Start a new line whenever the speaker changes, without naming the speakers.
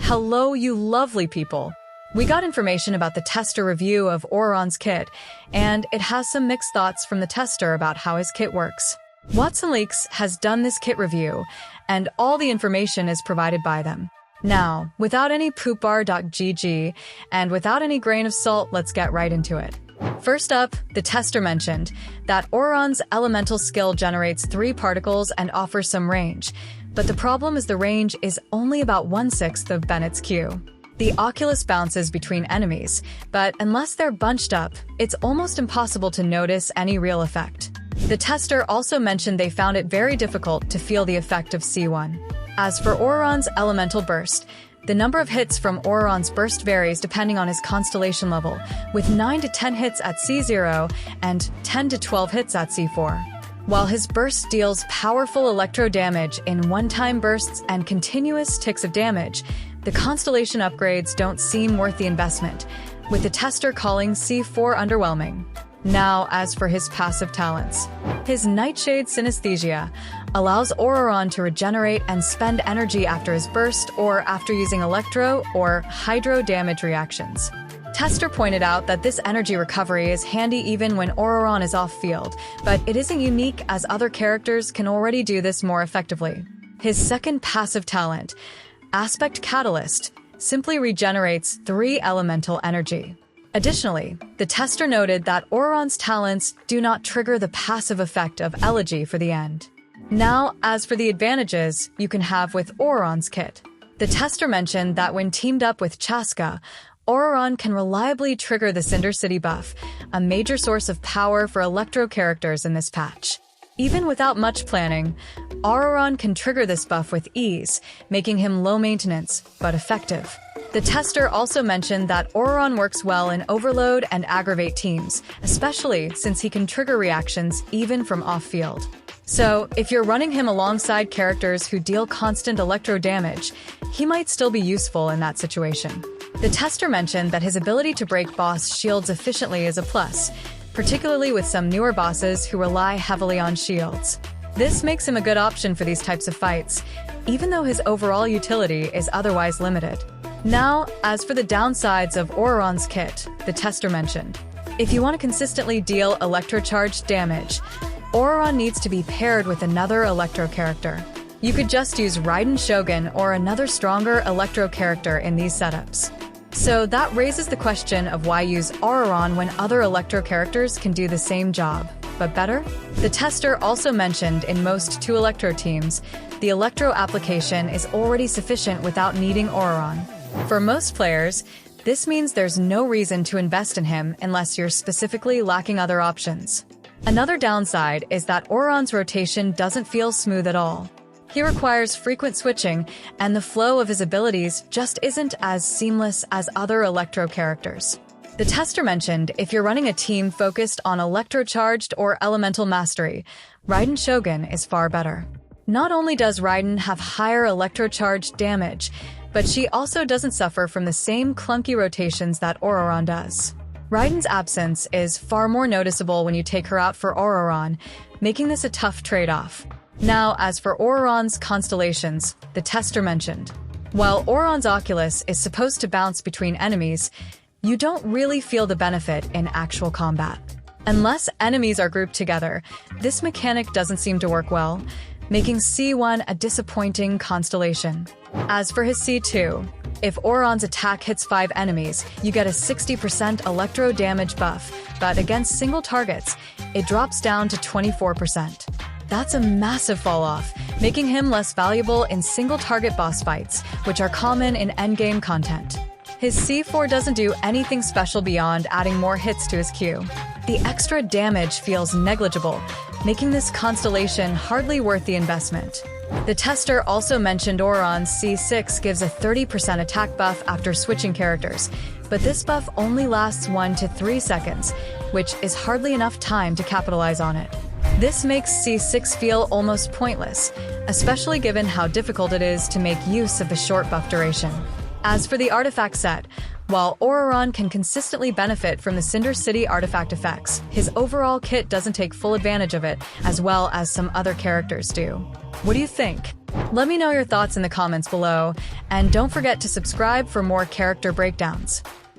Hello, you lovely people! We got information about the tester review of Ororon's kit, and it has some mixed thoughts from the tester about how his kit works. Watson Leaks has done this kit review, and all the information is provided by them. Now, without any poopbar.gg, and without any grain of salt, let's get right into it. First up, the tester mentioned that Ororon's elemental skill generates 3 particles and offers some range, but the problem is the range is only about 1/6 of Bennett's Q. The Oculus bounces between enemies, but unless they're bunched up, it's almost impossible to notice any real effect. The tester also mentioned they found it very difficult to feel the effect of C1. As for Ororon's elemental burst, the number of hits from Ororon's burst varies depending on his constellation level, with 9 to 10 hits at C0 and 10 to 12 hits at C4. While his burst deals powerful electro damage in one-time bursts and continuous ticks of damage, the constellation upgrades don't seem worth the investment, with the tester calling C4 underwhelming. Now, as for his passive talents, his Nightshade Synesthesia allows Ororon to regenerate and spend energy after his burst or after using electro or hydro damage reactions. Tester pointed out that this energy recovery is handy even when Ororon is off-field, but it isn't unique as other characters can already do this more effectively. His second passive talent, Aspect Catalyst, simply regenerates 3 elemental energy. Additionally, the tester noted that Ororon's talents do not trigger the passive effect of Elegy for the end. Now, as for the advantages you can have with Ororon's kit, the tester mentioned that when teamed up with Chasca, Ororon can reliably trigger the Cinder City buff, a major source of power for Electro characters in this patch. Even without much planning, Ororon can trigger this buff with ease, making him low maintenance, but effective. The tester also mentioned that Ororon works well in Overload and Aggravate teams, especially since he can trigger reactions even from off-field. So, if you're running him alongside characters who deal constant electro damage, he might still be useful in that situation. The tester mentioned that his ability to break boss shields efficiently is a plus, particularly with some newer bosses who rely heavily on shields. This makes him a good option for these types of fights, even though his overall utility is otherwise limited. Now, as for the downsides of Ororon's kit, the tester mentioned, if you want to consistently deal electrocharged damage, Ororon needs to be paired with another electro character. You could just use Raiden Shogun or another stronger electro character in these setups. So that raises the question of why use Ororon when other electro characters can do the same job, but better? The tester also mentioned in most 2 electro teams, the electro application is already sufficient without needing Ororon. For most players, this means there's no reason to invest in him unless you're specifically lacking other options. Another downside is that Ororon's rotation doesn't feel smooth at all. He requires frequent switching, and the flow of his abilities just isn't as seamless as other electro characters. The tester mentioned if you're running a team focused on electrocharged or elemental mastery, Raiden Shogun is far better. Not only does Raiden have higher electrocharged damage, but she also doesn't suffer from the same clunky rotations that Ororon does. Raiden's absence is far more noticeable when you take her out for Ororon, making this a tough trade-off. Now, as for Ororon's Constellations, the tester mentioned, while Ororon's Oculus is supposed to bounce between enemies, you don't really feel the benefit in actual combat. Unless enemies are grouped together, this mechanic doesn't seem to work well, making C1 a disappointing constellation. As for his C2, if Ororon's attack hits 5 enemies, you get a 60% electro damage buff, but against single targets, it drops down to 24%. That's a massive fall-off, making him less valuable in single-target boss fights, which are common in endgame content. His C4 doesn't do anything special beyond adding more hits to his Q. The extra damage feels negligible, making this constellation hardly worth the investment. The tester also mentioned Ororon's C6 gives a 30% attack buff after switching characters, but this buff only lasts 1 to 3 seconds, which is hardly enough time to capitalize on it. This makes C6 feel almost pointless, especially given how difficult it is to make use of the short buff duration. As for the artifact set, While Ororon can consistently benefit from the Cinder City artifact effects, his overall kit doesn't take full advantage of it, as well as some other characters do. What do you think? Let me know your thoughts in the comments below, and don't forget to subscribe for more character breakdowns.